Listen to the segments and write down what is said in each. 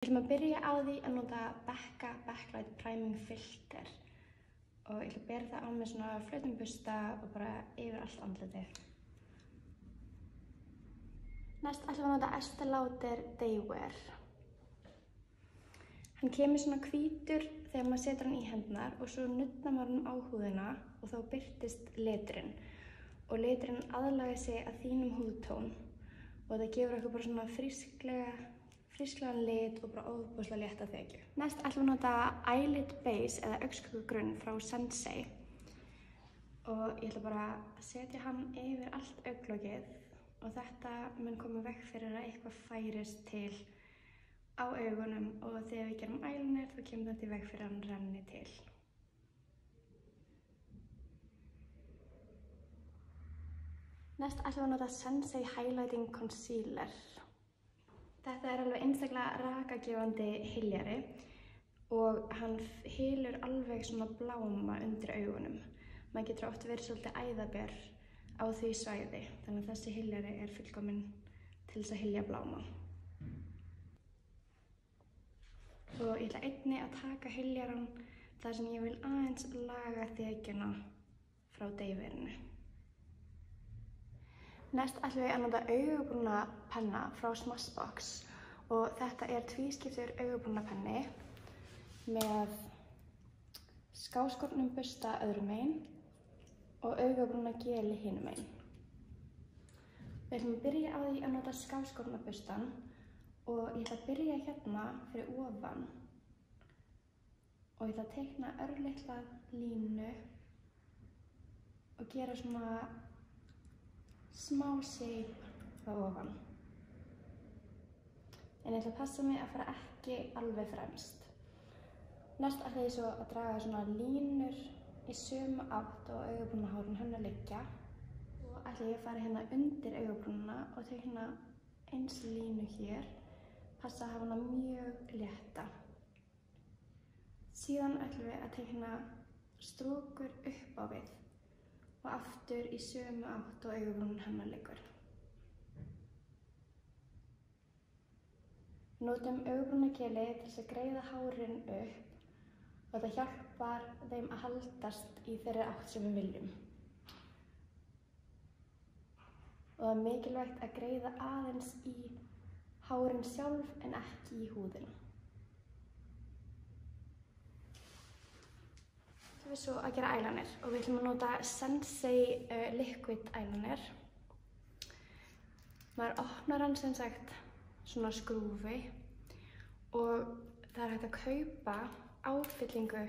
Við ætlum að byrja á því að nota Becca Backlight Priming Filter og ég ætla að bera það á með svona flötum bursta og bara yfir allt andlitið. Næst ætlum við að nota Estée Lauder Daywear. Hann kemur svona hvítur þegar maður setur hann í hendurnar og svo nudnar maður hann á húðina og þá birtist liturinn. Og liturinn aðlagar sig að þínum húðtón og það gefur okkur bara svona frísklegan lit og bara ofboðslega létta þekju. Næst ætlum við að nota Eyelid Base eða augnskuggagrunn frá Sensei og ég ætla bara að setja hann yfir allt augnlokið og þetta mun koma vekk fyrir að eitthvað færist til á augunum og þegar við gerum eyeliner þá kemur þetta vekk fyrir að hann renni til. Næst ætlum við að nota Sensei Highlighting Concealer. Þetta er alveg einstaklega rakagefandi hyljari og hann hylur alveg svona bláma undir augunum. Maður getur oft verið svolítið æðaber á því svæði, þannig að þessi hyljari er fullkominn til þess að hylja bláma. Og ég ætla einnig að taka hyljaran þar sem ég vil aðeins laga þekjuna frá Daywearinu. Næst ætlum við að nota augabrúnapenna frá Smashbox og þetta er tvískiptur augabrúnapenni með skáskornum bursta öðrum megin og augabrúnageli hinum megin. Við ætlum að byrja á því að nota skáskornaburstan og ég ætla að byrja hérna fyrir ofan og ég ætla að teikna örlitla línu og gera svona smá shape frá ofan. En ég ætla að passa mig að fara ekki alveg fremst. Næst ætla ég svo að draga svona línur í sömu átt og augabrúnahárun hennar liggja. Og ætla ég að fara hérna undir augabrúnuna og teikna eins línu hér. Passa að hafa hana mjög létta. Síðan ætlum við að teikna strókur upp á við og aftur í sömu átt og augabrúnin hennar liggur. Notum augabrúnageli til þess að greiða hárin upp og þetta hjálpar þeim að haldast í þeirri átt sem við viljum. Og það er mikilvægt að greiða aðeins í hárin sjálf en ekki í húðina. Við svo að gera eyeliner og við ætlum að nota Sensei Liquid Eyeliner. Maður opnar hann sem sagt svona skrúfi og það er hægt að kaupa áfyllingu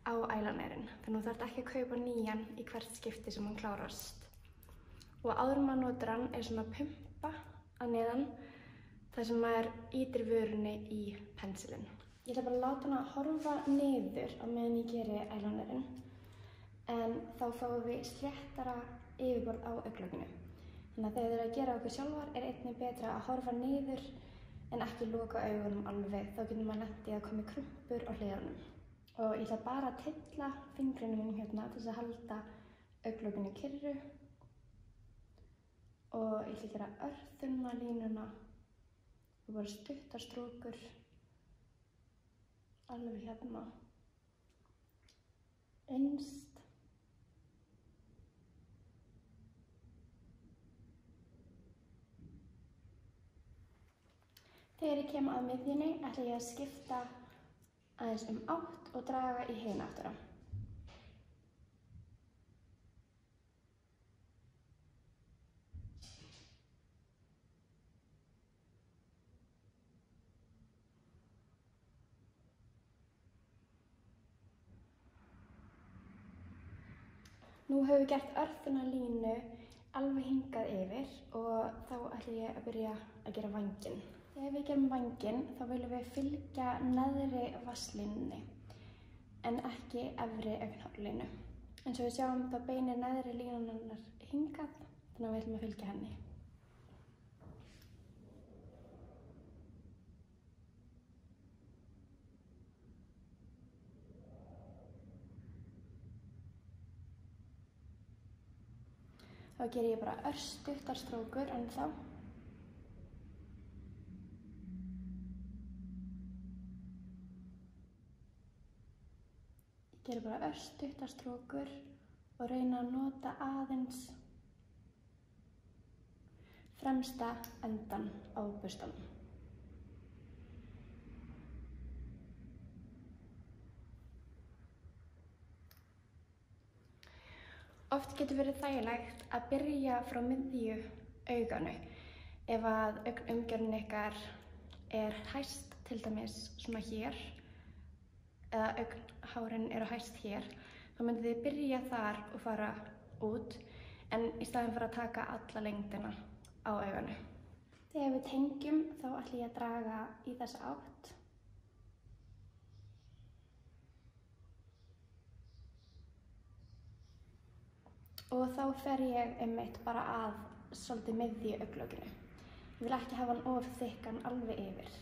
á eyelinerinn. Þannig að þú þarft ekki að kaupa nýjan í hvert skipti sem hann klárast. Og áður en maður notar hann er svona pumpa að neðan þar sem maður ýtir vörunni í pensilinn. Ég ætla bara að láta hana horfa niður á meðan ég geri eyelinerinn en þá fáum við sléttara yfirborð á augnlokinu. Þannig að þegar þið eru að gera okkur sjálfar er einnig betra að horfa niður en ekki loka augunum alveg. Þá getur maður lent í að koma krumpur á hliðunum. Og ég ætla bara að tylla fingrunum mínum hérna til þess að halda augnlokinu kyrru og ég ætla að gera örþunna línuna og bara stuttar strókur alveg hérna, innst. Þegar ég kem að miðjunni ætla ég að skipta aðeins átt og draga í hina áttina. Nú höfum við gert örþunna línu alveg hingað yfir og þá ætla ég að byrja að gera vænginn. Þegar við gerum vænginn þá viljum við fylgja neðri vasslínunni en ekki efri augnhárlínu. Eins og við sjáum þá beinir neðri línan hennar hingað þannig að við ætlum að fylgja henni. Þá ger ég bara örstuttar strókur ennþá. Gera bara örstuttar strókur og reyna að nota aðeins fremsta endan á burstanum. Oft getur verið þægilegt að byrja frá miðju auganu ef að augnumgjörnin ykkar er hæst, til dæmis svona hér, eða augnhárin eru hæst hér, þá myndið þið byrja þar og fara út, en í staðinn fyrir að taka alla lengdina á auganu. Þegar við tengjum þá ætla ég að draga í þessa átt. Og þá fer ég einmitt bara að svolítið miðju augnlokinu. Ég vil ekki hafa hann of þykkan alveg yfir.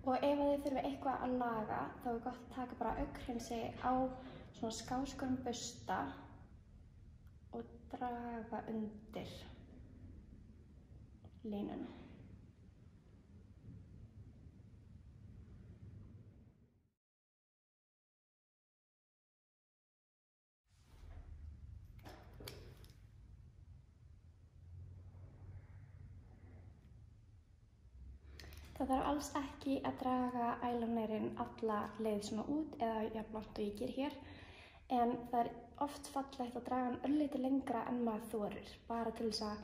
Og ef þið þurfið eitthvað að laga, þá er gott að taka bara augnhreinsi á svona skáskorum bursta og draga undir línuna. Það þarf alls ekki að draga eyelinerinn alla leið svona út eða jafn langt og ég ger hér, en það er oft fallegt að draga hann örlítið lengra en maður þorir, bara til þess að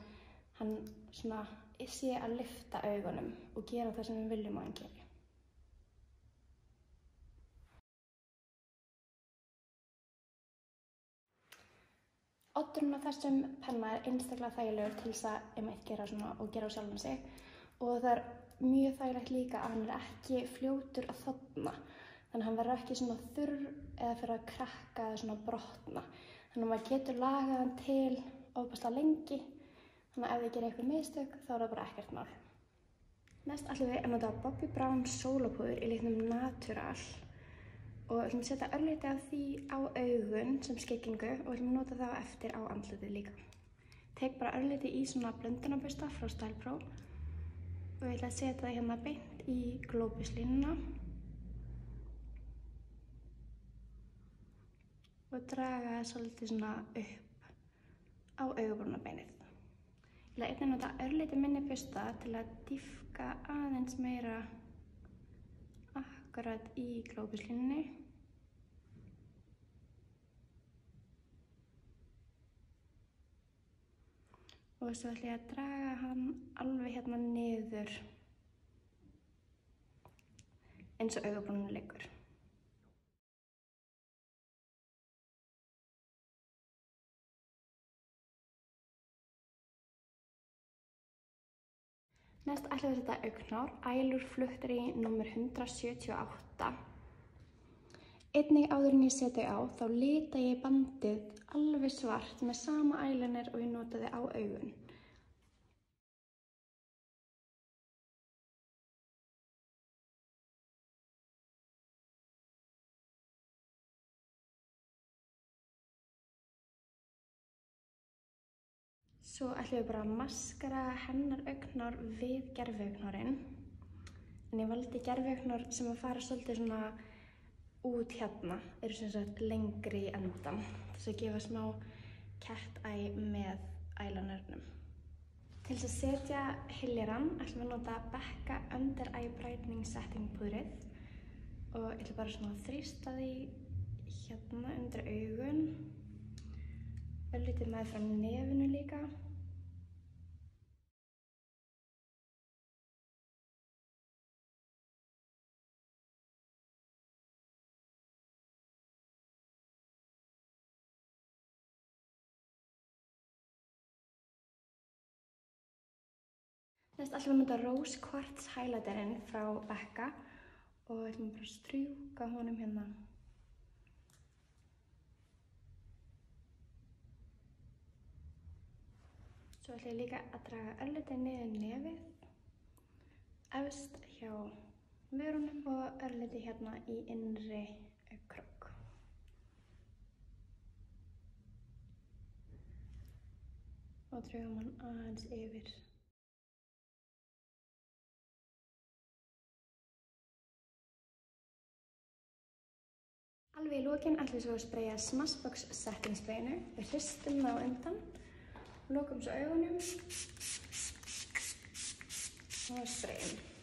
hann svona sé að lyfta augunum og gera það sem við viljum að hann geri. Oddurinn á þessum penna er einstaklega þægilegur til þess að einmitt gera svona og gera á sjálfan sig, og það er mjög þægilegt líka að hann er ekki fljótur að þorna, þannig að hann verður ekki svona þurr eða fyrir að krakka eða svona brotna. Þannig að maður getur lagað hann til ofboðslega lengi, þannig að ef þið gerir eitthvað mistök þá er það bara ekkert mál. Næst ætlum við að nota Bobbi Brown sólapúður í litnum Natural og ætlum að setja örlítið af því á augun sem skyggingu og ætlum að nota það eftir á andlitið líka. Tek bara örlítið í svona blöndunarbursta frá Style Pro og ég ætla að setja það hérna beint í glóbuslínuna og draga það svolítið svona upp á augabrúnabeinið. Ég ætla einnig að nota örlítið minni bursta til að dýpka aðeins meira akkurat í glóbuslínunni. Og svo ætla ég að draga hann alveg hérna niður eins og augabrúnin liggur. Næst ætlum við að setja augnhár, Eyelure Fluttery nr. 178. Einnig áður en ég setja á, þá lita ég bandið alveg svart með sama eyeliner og ég notaði á augun. Svo ætlum við bara að maskara hennar augnhár við gerviaugnhárin. En ég valdi gerviaugnhár sem að fara svolítið svona út hérna, eru sem sagt lengri í endan, þess að gefa smá cat eye með eyelinernum. Til þess að setja hyljarann ætlum við að nota Becca Under Eye Brightening Setting púðrið og ég ætla bara svona að þrýsta því hérna undir augun, örlítið með frá nefinu líka. Næst ætlum við að nota Rose Quartz highlighterinn frá Becca og ætlum bara að strjúka honum hérna. Svo ætlum ég líka að draga örlítið niður nefið, efst hjá vörunum og örlítið hérna í innri augnkrok. Og og drögum hann aðeins yfir. Alveg í lokin ætlum við svo að spraya Smashbox setting sprayinu. Við hristum það á undan, lokum svo augunum og sprayum.